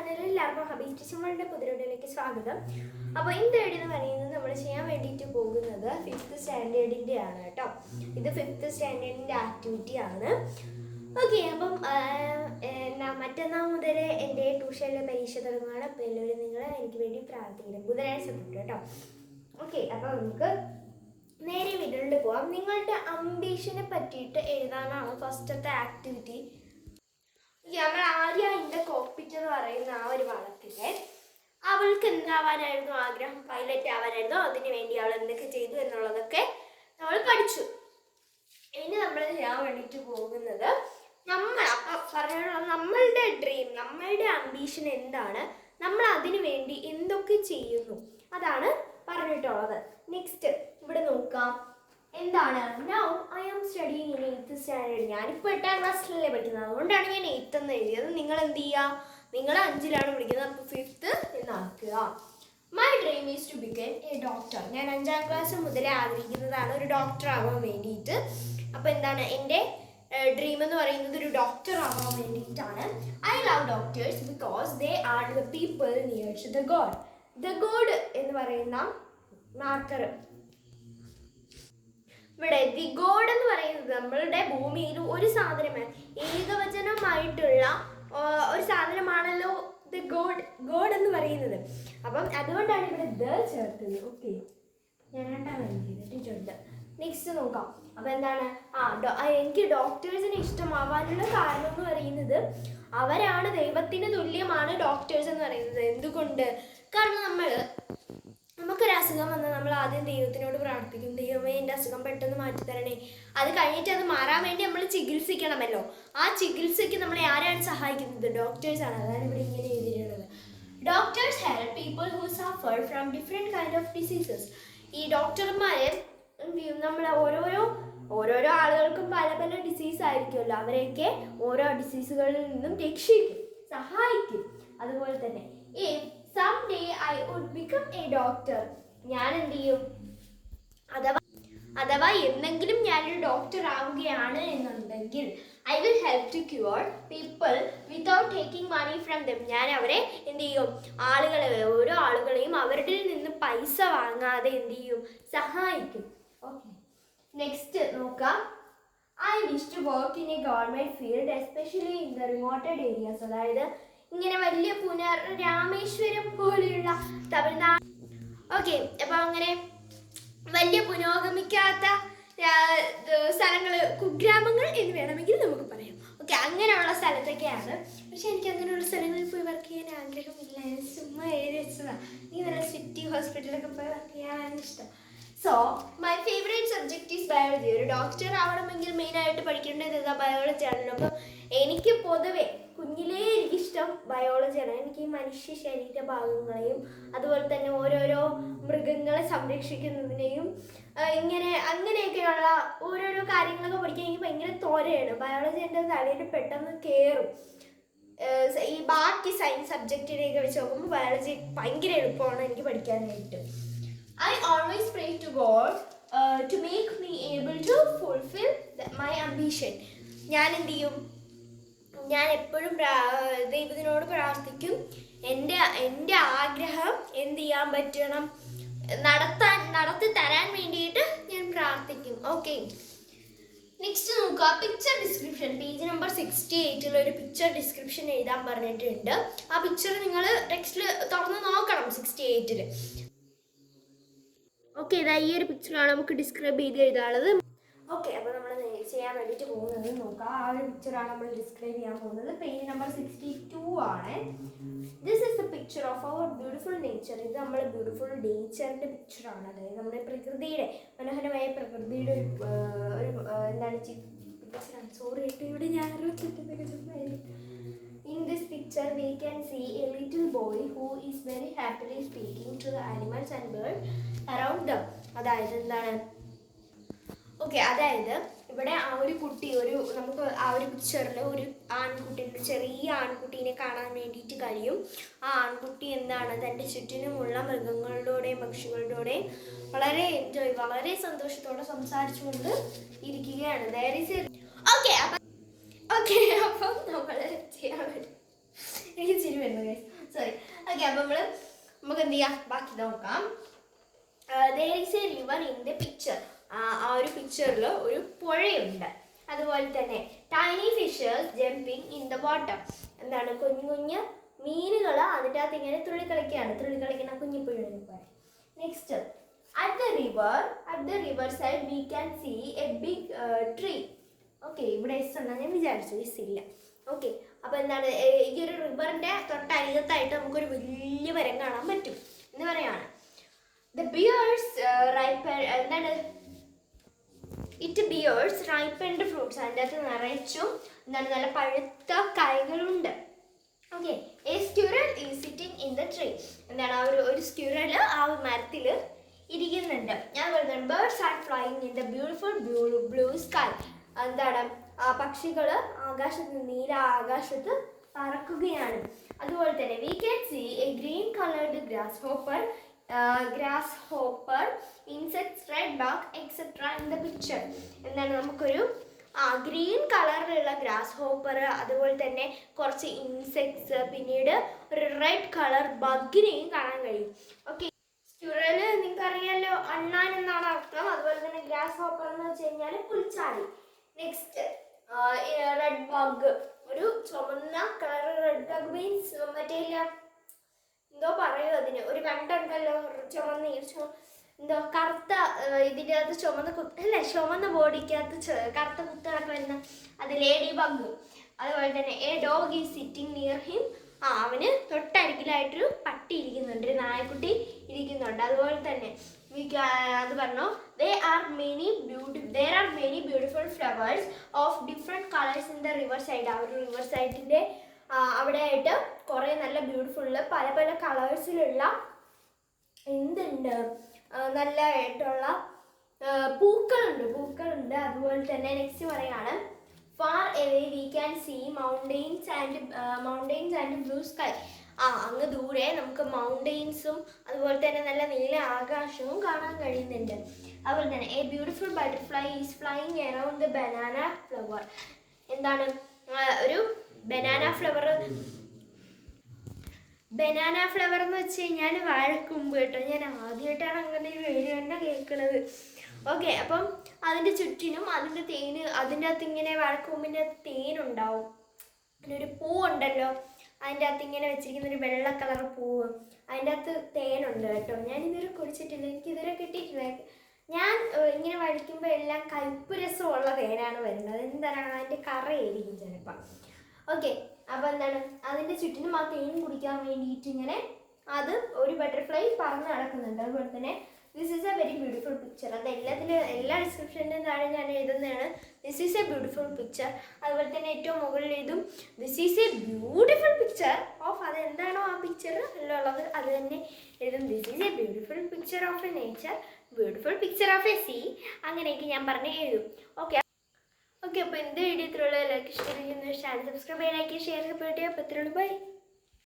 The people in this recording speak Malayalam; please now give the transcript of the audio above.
ചാനലിൽ എല്ലാവർക്കും ഹബീസ് ടീച്ചർമാരുടെ പുതിയൊടിയിലേക്ക് സ്വാഗതം. അപ്പോൾ ഇന്ന് എന്ന് പറയുന്നത് നമ്മൾ ചെയ്യാൻ വേണ്ടിയിട്ട് പോകുന്നത് 5th സ്റ്റാൻഡേർഡിൻ്റെ ആണ് കേട്ടോ. ഇത് 5th സ്റ്റാൻഡേർഡിൻ്റെ ആക്ടിവിറ്റി ആണ്. ഓക്കെ, അപ്പം മറ്റന്നാൾ മുതൽ എൻ്റെ ട്യൂഷനിലെ പരീക്ഷ തുടങ്ങുകയാണ്. അപ്പോൾ എല്ലാവരും നിങ്ങൾ എനിക്ക് വേണ്ടി പ്രാർത്ഥിക്കണം. ബുധനാഴ്ച തൊട്ട് കേട്ടോ. ഓക്കെ, അപ്പോൾ നമുക്ക് നേരെ വീഡിയോയിൽ പോവാം. നിങ്ങളുടെ അംബീഷനെ പറ്റിയിട്ട് എഴുതാനാണ് ഫസ്റ്റത്തെ ആക്ടിവിറ്റി. നമ്മൾ ആര്യ ഇൻ്റെ കോക്പിറ്റ് എന്ന് പറയുന്ന ആ ഒരു വളർത്തില്ലേ, അവൾക്ക് എന്താവാനായിരുന്നു ആഗ്രഹം? പൈലറ്റ് ആവാനായിരുന്നു. അതിനു വേണ്ടി അവൾ എന്തൊക്കെ ചെയ്തു എന്നുള്ളതൊക്കെ നമ്മൾ പഠിച്ചു. ഇനി നമ്മൾ ചെയ്യാൻ വേണ്ടിയിട്ട് പോകുന്നത് നമ്മളുടെ ഡ്രീം, നമ്മളുടെ അംബീഷൻ എന്താണ്, നമ്മൾ അതിനു വേണ്ടി എന്തൊക്കെ ചെയ്യുന്നു, അതാണ് പറഞ്ഞിട്ടുള്ളത്. നെക്സ്റ്റ് ഇവിടെ നോക്കാം. എന്താണ്? Now I am studying in 8th standard. ഞാനിപ്പോൾ 8ാം ക്ലാസ്സിലല്ലേ പഠിക്കുന്നത്, അതുകൊണ്ടാണ് ഞാൻ 8th എന്ന് എഴുതിയത്. നിങ്ങൾ എന്ത് ചെയ്യുക? നിങ്ങൾ 5ലാണ് പഠിക്കുന്നത്, അപ്പോൾ 5th എന്നാക്കുക. My dream is to become a doctor. ഞാൻ 5ാം ക്ലാസ് മുതലേ ആഗ്രഹിക്കുന്നതാണ് ഒരു ഡോക്ടർ ആവാൻ വേണ്ടിയിട്ട്. അപ്പോൾ എന്താണ് എൻ്റെ ഡ്രീം എന്ന് പറയുന്നത്? ഒരു ഡോക്ടർ ആവാൻ വേണ്ടിയിട്ടാണ്. I love doctors because they are the people near to the God. The God എന്ന് പറയുന്ന മാർക്കർ ഇവിടെ, ദി ഗോഡ് എന്ന് പറയുന്നത് നമ്മളുടെ ഭൂമിയിൽ ഒരു സാധനമാണ്, ഏകവചനമായിട്ടുള്ള ഒരു സാധനമാണല്ലോ ദി ഗോഡ് എന്ന് പറയുന്നത്. അപ്പം അതുകൊണ്ടാണ് ഇവിടെ ദ ചേർത്തത്. ഓക്കെ, ഞാൻ ചെയ്തിട്ടുണ്ട്. നെക്സ്റ്റ് നോക്കാം. അപ്പം എന്താണ്? എനിക്ക് ഡോക്ടേഴ്സിനെ ഇഷ്ടമാവാനുള്ള കാരണം എന്ന് പറയുന്നത് അവരാണ് ദൈവത്തിന് തുല്യമാണ് ഡോക്ടേഴ്സ് എന്ന് പറയുന്നത്. എന്തുകൊണ്ട്? കാരണം നമുക്കൊരു അസുഖം വന്നാൽ നമ്മൾ ആദ്യം ദൈവത്തിനോട് പ്രാർത്ഥിക്കും, ദൈവമേ എൻ്റെ അസുഖം പെട്ടെന്ന് മാറ്റിത്തരണേ. അത് കഴിഞ്ഞിട്ട് അത് മാറാൻ വേണ്ടി നമ്മൾ ചികിത്സിക്കണമല്ലോ. ആ ചികിത്സയ്ക്ക് നമ്മളെ ആരാണ് സഹായിക്കുന്നത്? ഡോക്ടേഴ്സാണ്. അതാണ് ഇവിടെ ഇങ്ങനെ എഴുതിയിട്ടുള്ളത്. Doctors help people who suffer from different kind of diseases. ഈ ഡോക്ടർമാരെ എന്ത് ചെയ്യും? നമ്മൾ ഓരോരോ ആളുകൾക്കും പല പല ഡിസീസ് ആയിരിക്കുമല്ലോ, അവരെയൊക്കെ ഓരോ ഡിസീസുകളിൽ നിന്നും രക്ഷിക്കും, സഹായിക്കും. അതുപോലെ തന്നെ someday I would become a doctor. ഞാൻ എന്ത് ചെയ്യും? അഥവാ എന്തെങ്കിലും ഞാനൊരു ഡോക്ടർ ആവുകയാണ് എന്നുണ്ടെങ്കിൽ I will help to cure people without taking money from them. ഞാൻ അവരെ എന്ത് ചെയ്യും? ഓരോ ആളുകളെയും അവരുടെ നിന്ന് പൈസ വാങ്ങാതെ എന്ത് ചെയ്യും? സഹായിക്കും. ഓക്കെ, നെക്സ്റ്റ് നോക്കാം. I wish to work in a government field especially in the remoted areas. അതായത് ഇങ്ങനെ വലിയ രാമേശ്വരം പോലെയുള്ള തമിഴ്നാട്. ഓക്കെ, അപ്പോൾ അങ്ങനെ വലിയ പുരോഗമിക്കാത്ത സ്ഥലങ്ങൾ, കുഗ്രാമങ്ങൾ എന്ന് വേണമെങ്കിൽ നമുക്ക് പറയാം. ഓക്കെ, അങ്ങനെയുള്ള സ്ഥലത്തൊക്കെയാണ്. പക്ഷെ എനിക്ക് അങ്ങനെയുള്ള സ്ഥലങ്ങളിൽ പോയി വർക്ക് ചെയ്യാൻ ആഗ്രഹമില്ല. ചുമ്മാ എഴുതി വെച്ചതാണ്. എനിക്ക് നല്ല സിറ്റി ഹോസ്പിറ്റലൊക്കെ പോയി വർക്ക് ചെയ്യാനാണ് ഇഷ്ടം. So my favourite subject is biology. ഒരു ഡോക്ടർ ആവണമെങ്കിൽ മെയിനായിട്ട് പഠിക്കേണ്ടത് ഏതാ? ബയോളജി ആണല്ലോ. അപ്പോൾ എനിക്ക് പൊതുവെ കുഞ്ഞിലേ എനിക്കിഷ്ടം ബയോളജിയാണ്. എനിക്ക് ഈ മനുഷ്യ ശരീര ഭാഗങ്ങളെയും അതുപോലെ തന്നെ ഓരോരോ മൃഗങ്ങളെ സംരക്ഷിക്കുന്നതിനെയും അങ്ങനെയൊക്കെയുള്ള ഓരോരോ കാര്യങ്ങളൊക്കെ പഠിക്കാൻ എനിക്ക് ഭയങ്കര തോരയാണ്. ബയോളജി എൻ്റെ തലയിൽ പെട്ടെന്ന് കയറും. ഈ ബാക്കി സയൻസ് സബ്ജക്റ്റിനെയൊക്കെ വെച്ച് നോക്കുമ്പോൾ ബയോളജി ഭയങ്കര എളുപ്പമാണ് എനിക്ക് പഠിക്കാനായിട്ട്. I always pray to God to make me able to fulfill my ambition. ഞാൻ എന്ത് ചെയ്യും? ഞാൻ എപ്പോഴും ദൈവത്തിനോട് പ്രാർത്ഥിക്കും, എൻ്റെ ആഗ്രഹം എന്ത് ചെയ്യാൻ പറ്റണം, നടത്തി തരാൻ വേണ്ടിയിട്ട് ഞാൻ പ്രാർത്ഥിക്കും. ഓക്കെ, നെക്സ്റ്റ് നോക്കുക. Picture description. പേജ് നമ്പർ 68 ഒരു പിക്ചർ ഡിസ്ക്രിപ്ഷൻ എഴുതാൻ പറഞ്ഞിട്ടുണ്ട്. ആ പിക്ചർ നിങ്ങൾ ടെക്സ്റ്റിൽ തുറന്ന് നോക്കണം. 68. ഓക്കെ, ഇതാ ഈ ഒരു പിക്ചറാണ് നമുക്ക് ഡിസ്ക്രൈബ് ചെയ്ത് എഴുതാനുള്ളത്. ഓക്കെ, അപ്പോൾ നമ്മൾ ചെയ്യാൻ വേണ്ടിയിട്ട് പോകുന്നത് നോക്കാം. ആ ഒരു പിക്ചറാണ് നമ്മൾ ഡിസ്ക്രൈബ് ചെയ്യാൻ പോകുന്നത്. പേജ് നമ്പർ 62 ആണ്. This is the picture of our beautiful nature. ഇത് നമ്മൾ ബ്യൂട്ടിഫുൾ നേച്ചറിൻ്റെ പിക്ചറാണ്. അതായത് നമ്മുടെ പ്രകൃതിയുടെ, മനോഹരമായ പ്രകൃതിയുടെ ഒരു എന്താണ് പിക്ചറാണ്. സോറി കേട്ടോ, ഇവിടെ ഞാൻ In this picture we can see a little boy who is very happily speaking to the animals and birds around them. അതായത് എന്താണ്? ഓക്കെ, അതായത് ഇവിടെ ആ ഒരു കുട്ടി, നമുക്ക് ആ ഒരു പിക്ചറിൽ ഒരു ആൺകുട്ടിയുടെ, ചെറിയ ആൺകുട്ടീനെ കാണാൻ വേണ്ടിയിട്ട് കഴിയും. ആ ആൺകുട്ടി എന്താണ്? തൻ്റെ ചുറ്റിനുമുള്ള മൃഗങ്ങളുടെയും പക്ഷികളുടെയും വളരെ സന്തോഷത്തോടെ സംസാരിച്ചുകൊണ്ട് ഇരിക്കുകയാണ്. ഓക്കെ, അപ്പം നമ്മൾ ചെയ്യാൻ വേണ്ടി എനിക്ക് ചിരി വരുന്നു. ഓക്കെ, അപ്പം നമുക്ക് എന്ത് ചെയ്യാം, ബാക്കി നോക്കാം. there is a river in the picture. ആ ഒരു പിക്ചറിൽ ഒരു പുഴയുണ്ട്. അതുപോലെ തന്നെ tiny fishers jumping in the water. എന്താണ്, കുഞ്ഞു കുഞ്ഞ് മീനുകൾ അതിൻ്റെ അകത്ത് ഇങ്ങനെ തുള്ളിക്കളിക്കുന്ന കുഞ്ഞു പുഴയെന്ന് പറയും. Next, at the river side we can see a big tree. Okay, ഇവിടെ എസ് ഉണ്ടെന്ന് ഞാൻ വിചാരിച്ചു, എസ് ഇല്ല. ഓക്കെ, അപ്പോൾ എന്താണ്, ഈ ഒരു റിവറിൻ്റെ തൊട്ടരികത്തായിട്ട് നമുക്കൊരു വലിയ മരം കാണാൻ പറ്റും എന്ന് പറയാണ്. The bears എന്താണ്, it bears ripened fruits. അതിൻ്റെ അകത്ത് നിറച്ചും എന്താണ് നല്ല പഴുത്ത കായ്കളുണ്ട്. Okay, a squirrel is sitting in the tree. എന്താണ്, ഒരു സ്ക്യൂറൽ ആ മരത്തിൽ ഇരിക്കുന്നുണ്ട്. ഞാൻ പറയുന്നത് birds are flying in the beautiful blue sky. എന്താണ്, പക്ഷികൾ ആകാശത്ത്, നീല ആകാശത്ത് പറക്കുകയാണ്. അതുപോലെ തന്നെ we can see a green colored grasshopper, insects, red bug, etc. in the picture. എന്താണ്, നമുക്കൊരു ഗ്രീൻ കളറിലുള്ള ഗ്രാസ് ഹോപ്പർ, അതുപോലെ തന്നെ കുറച്ച് ഇൻസെക്ട്സ്, പിന്നീട് ഒരു റെഡ് കളർ ബഗിനെയും കാണാൻ കഴിയും. ഓക്കെ, സ്ക്യൂറൽ നിങ്ങൾക്ക് അറിയാമല്ലോ, അണ്ണാൻ എന്നാണ് അർത്ഥം. അതുപോലെ തന്നെ ഗ്രാസ് ഹോപ്പർ എന്ന് വെച്ച് കഴിഞ്ഞാൽ പുൽച്ചാടി. നെക്സ്റ്റ്, റെഡ് ബഗ്, ഒരു ചുമന്ന കളർ. റെഡ് ബഗ് മീൻസ് മറ്റേ എന്തോ പറയും അതിന്, ഒരു കണ്ടുണ്ടല്ലോ എന്തോ കറുത്ത, ഇതിൻ്റെ അകത്ത് ചുമന്ന ബോഡിക്കകത്ത് കറുത്ത കുത്തുകളൊക്കെ വരുന്ന, അത് ലേഡി ബഗ്. അതുപോലെ തന്നെ A dog is sitting near him. അവന് തൊട്ടരികിലായിട്ടൊരു പട്ടി ഇരിക്കുന്നുണ്ട്, ഒരു നായക്കുട്ടി ഇരിക്കുന്നുണ്ട്. അതുപോലെ തന്നെ അത് പറഞ്ഞു, there are many beautiful flowers of different colors in the river side. ആ ഒരു റിവർ സൈഡിൻ്റെ അവിടെ ആയിട്ട് കുറേ നല്ല ബ്യൂട്ടിഫുള്ള് പല പല കളേഴ്സിലുള്ള എന്തുണ്ട്, നല്ലതായിട്ടുള്ള പൂക്കളുണ്ട്. അതുപോലെ തന്നെ നെക്സ്റ്റ് പറയാണ്, far away we can see mountains and blue sky. അങ്ങ് ദൂരെ നമുക്ക് മൗണ്ടെയിൻസും അതുപോലെ തന്നെ നല്ല നീല ആകാശവും കാണാൻ കഴിയുന്നുണ്ട്. അതുപോലെ തന്നെ A beautiful butterfly is flying around the banana flower. എന്താണ്, ഒരു ബനാന ഫ്ലവർ എന്ന് വെച്ച് കഴിഞ്ഞാൽ വാഴക്കുമ്പ് കേട്ടോ. ഞാൻ ആദ്യമായിട്ടാണ് അങ്ങനെ ഒരു പേര് തന്നെ കേൾക്കുന്നത്. ഓക്കെ, അപ്പം അതിൻ്റെ ചുറ്റിനും അതിൻ്റെ അകത്ത് ഇങ്ങനെ വാഴക്കൂമ്പിൻ്റെ അകത്ത് തേനുണ്ടാവും. ഒരു പൂവുണ്ടല്ലോ, അതിൻ്റെ അകത്ത് ഇങ്ങനെ വെച്ചിരിക്കുന്ന ഒരു വെള്ള കളർ പൂവ്, അതിൻ്റെ അകത്ത് തേനുണ്ട് കേട്ടോ. ഞാനിതുവരെ കുടിച്ചിട്ടില്ല, എനിക്കിതുവരെ കിട്ടിയിട്ടില്ല. ഞാൻ ഇങ്ങനെ വഴിക്കുമ്പോൾ എല്ലാം കയ്പ്പ് രസമുള്ള തേനാണ് വരുന്നത്. എന്താണ്, അതിൻ്റെ കറയായിരിക്കും ചിലപ്പോൾ. ഓക്കെ, അപ്പോൾ എന്താണ്, അതിൻ്റെ ചുറ്റിനും ആ തേൻ കുടിക്കാൻ വേണ്ടിയിട്ട് ഇങ്ങനെ അത് ഒരു ബട്ടർഫ്ലൈ പറന്ന് നടക്കുന്നുണ്ട്. അതുപോലെ തന്നെ this is a very beautiful picture. അത് എല്ലാ ഡിസ്ക്രിപ്ഷൻ്റെ താഴെ ഞാൻ എഴുതുന്നതാണ് this is a beautiful picture. അതുപോലെ തന്നെ ഏറ്റവും മുകളിൽ എഴുതും this is a beautiful picture of, അതെന്താണോ ആ പിക്ചർ ഉള്ളത് അത് തന്നെ എഴുതും. This is a beautiful picture of a nature, beautiful picture of a sea, അങ്ങനെയൊക്കെ ഞാൻ പറഞ്ഞ് എഴുതും. ഓക്കെ, അപ്പോൾ എന്ത് വീഡിയോ ഇത്രയുള്ള എല്ലാവർക്കും ഇഷ്ടമായിരിക്കുന്നു. ചാനൽ സബ്സ്ക്രൈബ് ചെയ്യാൻ, ലൈക്ക്, ഷെയർ, സപ്പോർട്ട് ചെയ്യാൻ. അപ്പോൾ ഇത്രയുള്ളൂ, ബൈ.